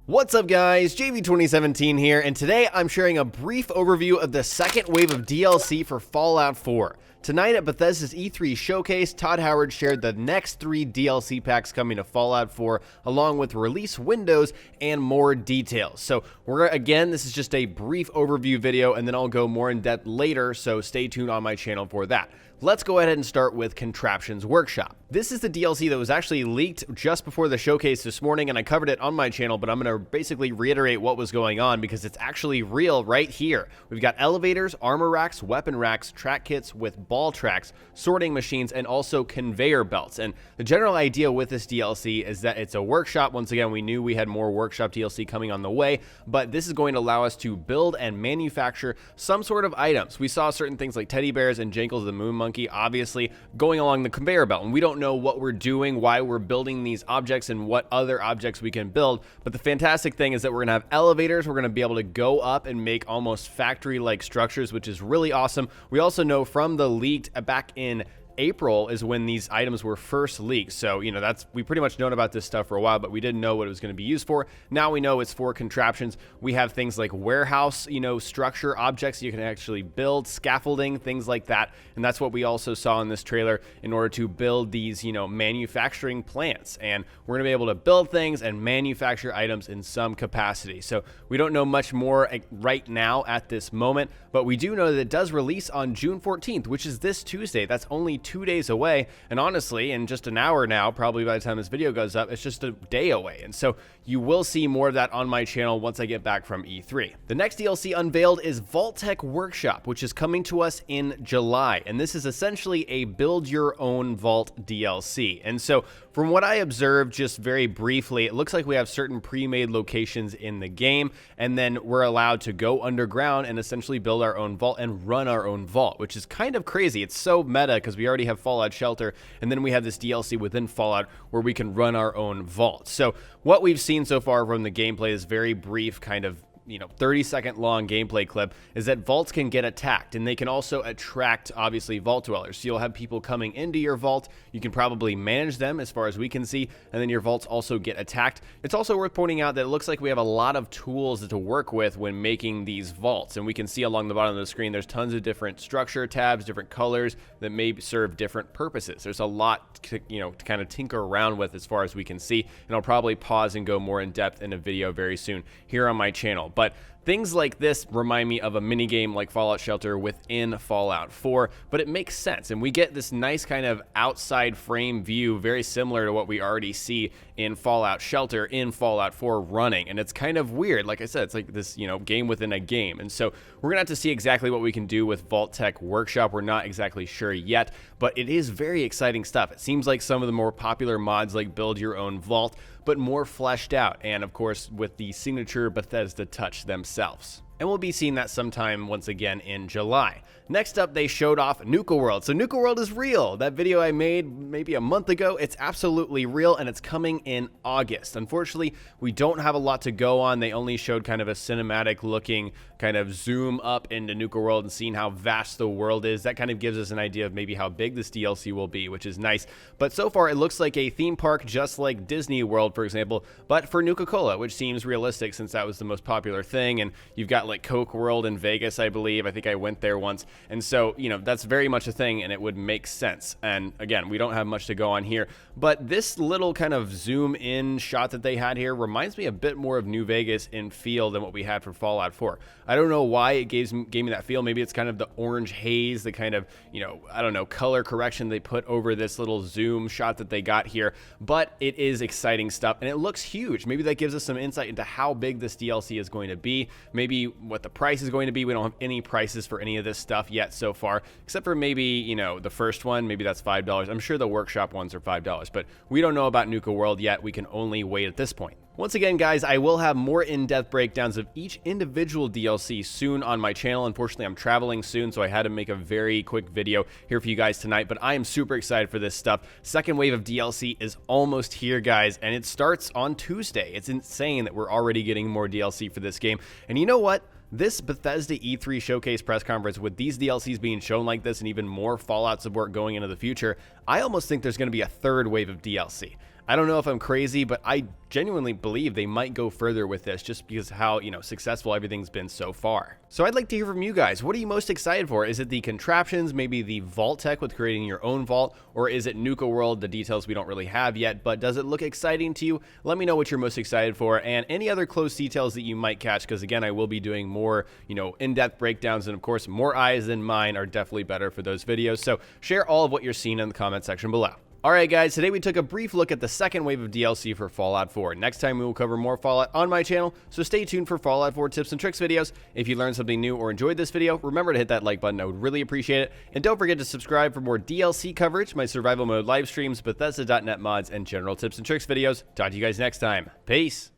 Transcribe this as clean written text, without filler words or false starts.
What's up guys, JV2017 here, and today I'm sharing a brief overview of the second wave of DLC for Fallout 4. Tonight at Bethesda's E3 showcase, Todd Howard shared the next 3 DLC packs coming to Fallout 4, along with release windows and more details. So this is just a brief overview video, and then I'll go more in depth later, so stay tuned on my channel for that. Let's go ahead and start with Contraptions Workshop. This is the DLC that was actually leaked just before the showcase this morning, and I covered it on my channel, but I'm going to basically reiterate what was going on because it's actually real right here. We've got elevators, armor racks, weapon racks, track kits with ball tracks, sorting machines, and also conveyor belts. And the general idea with this DLC is that it's a workshop. Once again, we knew we had more workshop DLC coming on the way, but this is going to allow us to build and manufacture some sort of items. We saw certain things like teddy bears and Jankles the Moon Monkey obviously going along the conveyor belt, and we don't know what we're doing, why we're building these objects, and what other objects we can build. But the fantastic thing is that we're gonna have elevators. We're gonna be able to go up and make almost factory-like structures, which is really awesome. We also know from the leaked back in April is when these items were first leaked. So, we pretty much known about this stuff for a while, but we didn't know what it was going to be used for. Now we know it's for contraptions. We have things like warehouse, structure objects you can actually build, scaffolding, things like that. And that's what we also saw in this trailer in order to build these, manufacturing plants. And we're going to be able to build things and manufacture items in some capacity. So we don't know much more right now at this moment, but we do know that it does release on June 14th, which is this Tuesday. That's only 2 days away, and honestly, in just an hour now, probably by the time this video goes up, it's just a day away. And so you will see more of that on my channel once I get back from E3. The next DLC unveiled is Vault-Tec Workshop, which is coming to us in July, and this is essentially a build your own vault DLC. And so from what I observed just very briefly, it looks like we have certain pre-made locations in the game, and then we're allowed to go underground and essentially build our own vault and run our own vault, which is kind of crazy. It's so meta because we already have Fallout Shelter, and then we have this DLC within Fallout where we can run our own vault. So what we've seen so far from the gameplay is very brief, kind of 30-second long gameplay clip, is that vaults can get attacked, and they can also attract, obviously, vault dwellers. So you'll have people coming into your vault. You can probably manage them as far as we can see, and then your vaults also get attacked. It's also worth pointing out that it looks like we have a lot of tools to work with when making these vaults, and we can see along the bottom of the screen there's tons of different structure tabs, different colors that may serve different purposes. There's a lot to kind of tinker around with as far as we can see, and I'll probably pause and go more in depth in a video very soon here on my channel. But things like this remind me of a minigame like Fallout Shelter within Fallout 4, but it makes sense, and we get this nice kind of outside frame view very similar to what we already see in Fallout Shelter in Fallout 4 running, and it's kind of weird. Like I said, it's like this, game within a game, and so we're gonna have to see exactly what we can do with Vault-Tec Workshop. We're not exactly sure yet, but it is very exciting stuff. It seems like some of the more popular mods like Build Your Own Vault, but more fleshed out, and of course with the signature Bethesda touch themselves. And we'll be seeing that sometime once again in July. Next up, they showed off Nuka World. So Nuka World is real. That video I made maybe a month ago, it's absolutely real, and it's coming in August. Unfortunately, we don't have a lot to go on. They only showed kind of a cinematic looking kind of zoom up into Nuka World and seeing how vast the world is. That kind of gives us an idea of maybe how big this DLC will be, which is nice. But so far, it looks like a theme park just like Disney World, for example, but for Nuka-Cola, which seems realistic since that was the most popular thing. And you've got like Coke World in Vegas, I believe. I think I went there once. And so, that's very much a thing, and it would make sense. And again, we don't have much to go on here, but this little kind of zoom in shot that they had here reminds me a bit more of New Vegas in feel than what we had for Fallout 4. I don't know why it gave me that feel. Maybe it's kind of the orange haze, the kind of, I don't know, color correction they put over this little zoom shot that they got here, but it is exciting stuff, and it looks huge. Maybe that gives us some insight into how big this DLC is going to be, maybe what the price is going to be. We don't have any prices for any of this stuff yet so far, except for maybe, the first one, maybe that's $5. I'm sure the workshop ones are $5, but we don't know about Nuka World yet. We can only wait at this point. Once again, guys, I will have more in-depth breakdowns of each individual DLC soon on my channel. Unfortunately, I'm traveling soon, so I had to make a very quick video here for you guys tonight, but I am super excited for this stuff. Second wave of DLC is almost here, guys, and it starts on Tuesday. It's insane that we're already getting more DLC for this game, and you know what? This Bethesda E3 showcase press conference, with these DLCs being shown like this and even more Fallout support going into the future, I almost think there's going to be a third wave of DLC. I don't know if I'm crazy, but I genuinely believe they might go further with this just because how, successful everything's been so far. So I'd like to hear from you guys. What are you most excited for? Is it the contraptions, maybe the Vault-Tec with creating your own vault, or is it Nuka World, the details we don't really have yet, but does it look exciting to you? Let me know what you're most excited for and any other close details that you might catch, because again, I will be doing more, in-depth breakdowns, and of course, more eyes than mine are definitely better for those videos. So share all of what you're seeing in the comment section below. Alright guys, today we took a brief look at the second wave of DLC for Fallout 4. Next time we will cover more Fallout on my channel, so stay tuned for Fallout 4 tips and tricks videos. If you learned something new or enjoyed this video, remember to hit that like button, I would really appreciate it. And don't forget to subscribe for more DLC coverage, my survival mode live streams, Bethesda.net mods, and general tips and tricks videos. Talk to you guys next time. Peace!